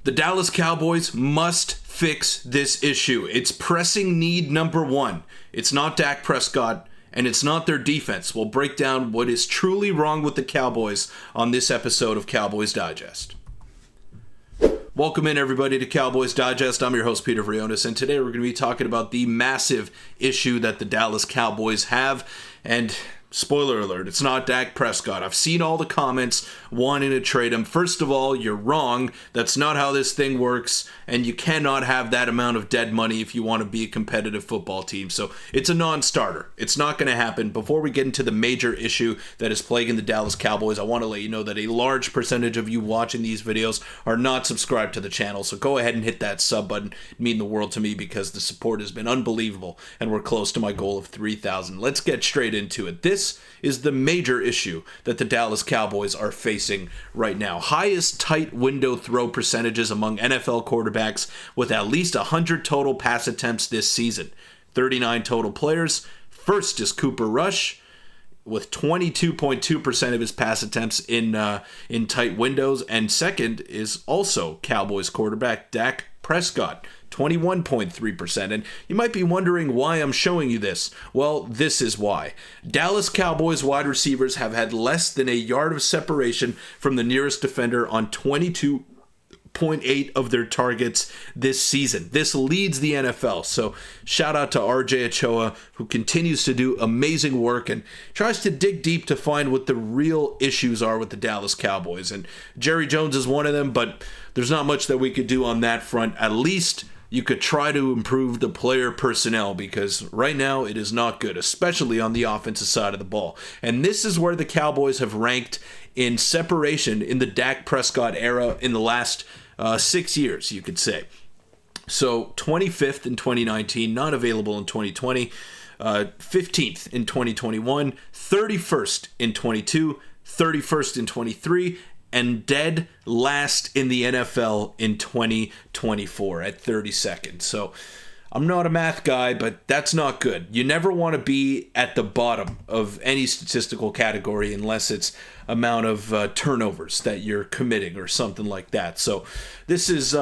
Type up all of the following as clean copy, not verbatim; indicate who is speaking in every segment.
Speaker 1: The Dallas Cowboys must fix this issue. It's pressing need number one. It's not Dak Prescott, and it's not their defense. We'll break down what is truly wrong with the Cowboys on this episode of Cowboys Digest. Welcome in, everybody, to Cowboys Digest. I'm your host, Peter Vryonis, and today we're going to be talking about the massive issue that the Dallas Cowboys have. And spoiler alert, it's not Dak Prescott. I've seen all the comments wanting to trade him. First of all, you're wrong. That's not how this thing works, and you cannot have that amount of dead money if you want to be a competitive football team. So it's a non-starter. It's not going to happen. Before we get into the major issue that is plaguing the Dallas Cowboys, I want to let you know that a large percentage of you watching these videos are not subscribed to the channel. So go ahead and hit that sub button. It'd mean the world to me because the support has been unbelievable, and we're close to my goal of 3,000. Let's get straight into it. This is the major issue that the Dallas Cowboys are facing right now. Highest tight window throw percentages among NFL quarterbacks with at least 100 total pass attempts this season. 39 total players. First is Cooper Rush with 22.2% of his pass attempts in tight windows. And second is also Cowboys quarterback Dak Prescott, 21.3%. And you might be wondering why I'm showing you this. Well, this is why. Dallas Cowboys wide receivers have had less than a yard of separation from the nearest defender on 22.8 of their targets this season. This leads the NFL. So shout out to RJ Ochoa, who continues to do amazing work and tries to dig deep to find what the real issues are with the Dallas Cowboys. And Jerry Jones is one of them, but there's not much that we could do on that front. At least you could try to improve the player personnel, because right now it is not good, especially on the offensive side of the ball. And this is where the Cowboys have ranked in separation in the Dak Prescott era in the last 6 years, you could say. So 25th in 2019, not available in 2020, 15th in 2021, 31st in 22, 31st in 23, and dead last in the NFL in 2024 at 32nd. So I'm not a math guy, but that's not good. You never want to be at the bottom of any statistical category unless it's amount of turnovers that you're committing or something like that. So this is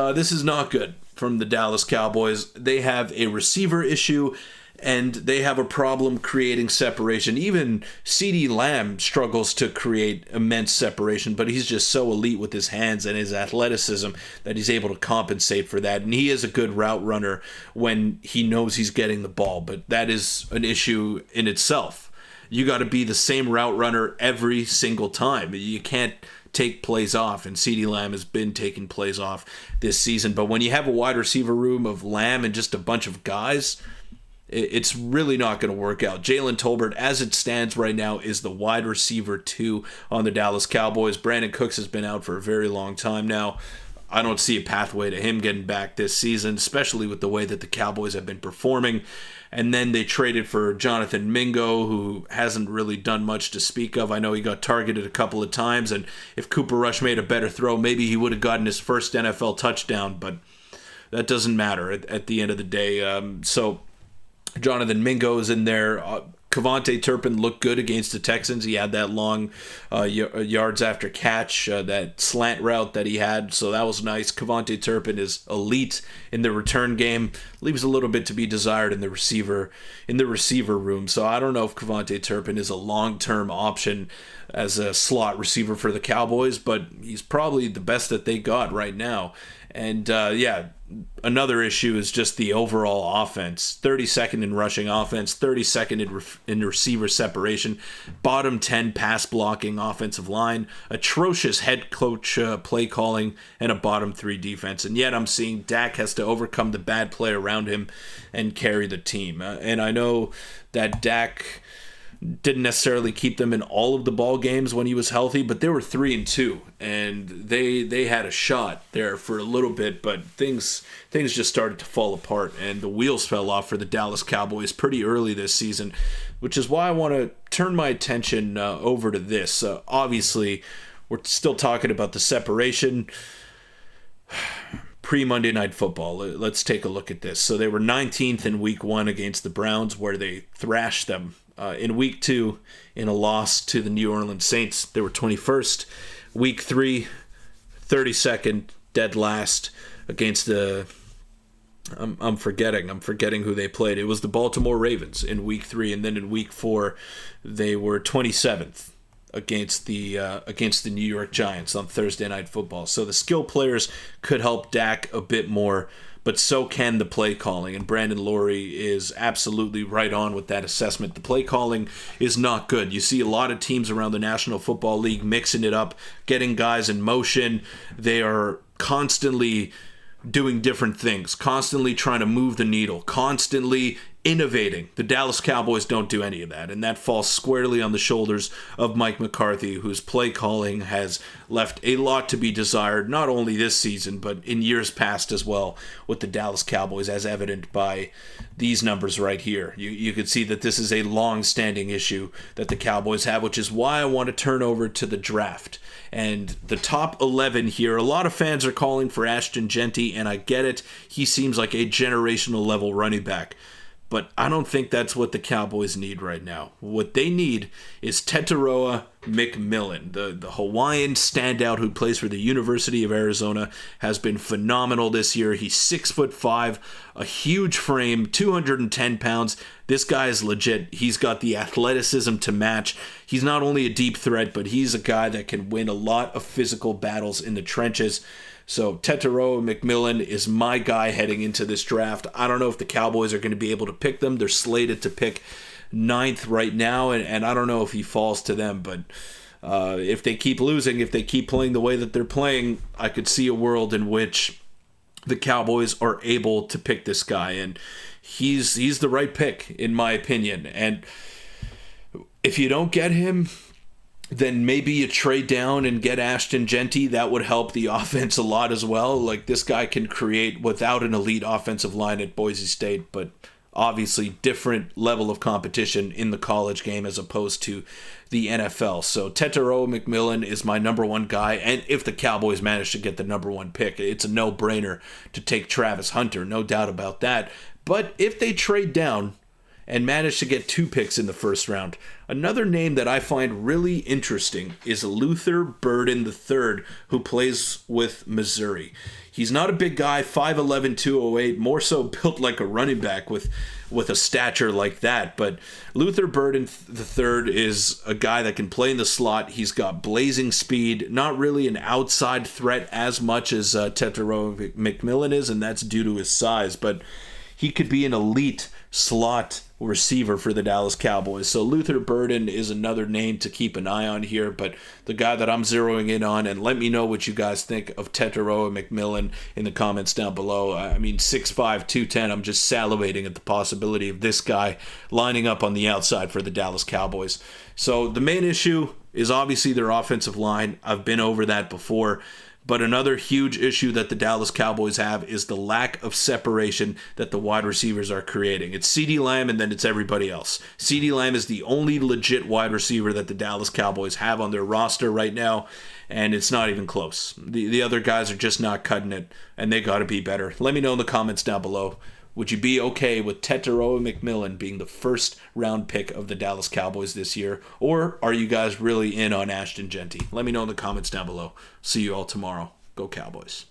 Speaker 1: not good from the Dallas Cowboys. They have a receiver issue, and they have a problem creating separation. Even CeeDee Lamb struggles to create immense separation, but he's just so elite with his hands and his athleticism that he's able to compensate for that. And he is a good route runner when he knows he's getting the ball, but that is an issue in itself. You got to be the same route runner every single time. You can't take plays off, and CeeDee Lamb has been taking plays off this season. But when you have a wide receiver room of Lamb and just a bunch of guys, it's really not going to work out. Jalen Tolbert, as it stands right now, is the wide receiver 2 on the Dallas Cowboys. Brandon Cooks has been out for a very long time now. I don't see a pathway to him getting back this season, especially with the way that the Cowboys have been performing. And then they traded for Jonathan Mingo, who hasn't really done much to speak of. I know he got targeted a couple of times, and if Cooper Rush made a better throw, maybe he would have gotten his first NFL touchdown, but that doesn't matter at the end of the day. So Jonathan Mingo is in there. Kevontae Turpin looked good against the Texans. He had that long yards after catch, that slant route that he had, so that was nice. Kevontae Turpin is elite in the return game. Leaves a little bit to be desired in the receiver room. So I don't know if Kevontae Turpin is a long-term option as a slot receiver for the Cowboys, but he's probably the best that they got right now. And another issue is just the overall offense. 32nd in rushing offense, 32nd in receiver separation, bottom 10 pass blocking offensive line, atrocious head coach play calling, and a bottom 3 defense. And yet I'm seeing Dak has to overcome the bad play around him and carry the team. And I know that Dak didn't necessarily keep them in all of the ball games when he was healthy, but they were 3-2, and they had a shot there for a little bit, but things just started to fall apart, and the wheels fell off for the Dallas Cowboys pretty early this season, which is why I want to turn my attention over to this. Obviously, we're still talking about the separation. Pre-Monday Night Football, let's take a look at this. So they were 19th in Week 1 against the Browns, where they thrashed them. In Week 2, in a loss to the New Orleans Saints, they were 21st. Week 3, 32nd. dead last against the... I'm forgetting who they played. It was the Baltimore Ravens in Week 3, and then in Week 4, they were 27th against the New York Giants on Thursday Night Football. So the skill players could help Dak a bit more, but so can the play calling. And Brandon Laurie is absolutely right on with that assessment. The play calling is not good. You see a lot of teams around the National Football League mixing it up, getting guys in motion. They are constantly doing different things, constantly trying to move the needle, constantly innovating. The Dallas Cowboys don't do any of that, and that falls squarely on the shoulders of Mike McCarthy, whose play calling has left a lot to be desired, not only this season, but in years past as well with the Dallas Cowboys, as evident by these numbers right here. You could see that this is a long-standing issue that the Cowboys have, which is why I want to turn over to the draft. And the top 11 here, a lot of fans are calling for Ashton Jeanty, and I get it. He seems like a generational level running back. But I don't think that's what the Cowboys need right now. What they need is Tetairoa McMillan, the Hawaiian standout who plays for the University of Arizona, has been phenomenal this year. He's 6'5", a huge frame, 210 pounds. This guy is legit. He's got the athleticism to match. He's not only a deep threat, but he's a guy that can win a lot of physical battles in the trenches. So Tetairoa McMillan is my guy heading into this draft. I don't know if the Cowboys are going to be able to pick them. They're slated to pick 9th right now, and I don't know if he falls to them. But if they keep losing, if they keep playing the way that they're playing, I could see a world in which the Cowboys are able to pick this guy. And he's the right pick, in my opinion. And if you don't get him, then maybe you trade down and get Ashton Jeanty. That would help the offense a lot as well. Like, this guy can create without an elite offensive line at Boise State, but obviously different level of competition in the college game as opposed to the NFL. So Tetairoa McMillan is my number one guy, and if the Cowboys manage to get the number one pick, it's a no-brainer to take Travis Hunter, no doubt about that. But if they trade down and managed to get 2 picks in the first round, another name that I find really interesting is Luther Burden III, who plays with Missouri. He's not a big guy, 5'11", 208, more so built like a running back with a stature like that. But Luther Burden III is a guy that can play in the slot. He's got blazing speed, not really an outside threat as much as Tetairoa McMillan is, and that's due to his size. But he could be an elite slot receiver for the Dallas Cowboys. So Luther Burden is another name to keep an eye on here, but the guy that I'm zeroing in on, and let me know what you guys think of Tetairoa McMillan in the comments down below. I mean, 6'5", 210, I'm just salivating at the possibility of this guy lining up on the outside for the Dallas Cowboys. So the main issue is obviously their offensive line. I've been over that before. But another huge issue that the Dallas Cowboys have is the lack of separation that the wide receivers are creating. It's CeeDee Lamb, and then it's everybody else. CeeDee Lamb is the only legit wide receiver that the Dallas Cowboys have on their roster right now, and it's not even close. The other guys are just not cutting it, and they got to be better. Let me know in the comments down below. Would you be okay with Tetairoa McMillan being the first round pick of the Dallas Cowboys this year? Or are you guys really in on Ashton Jeanty? Let me know in the comments down below. See you all tomorrow. Go Cowboys.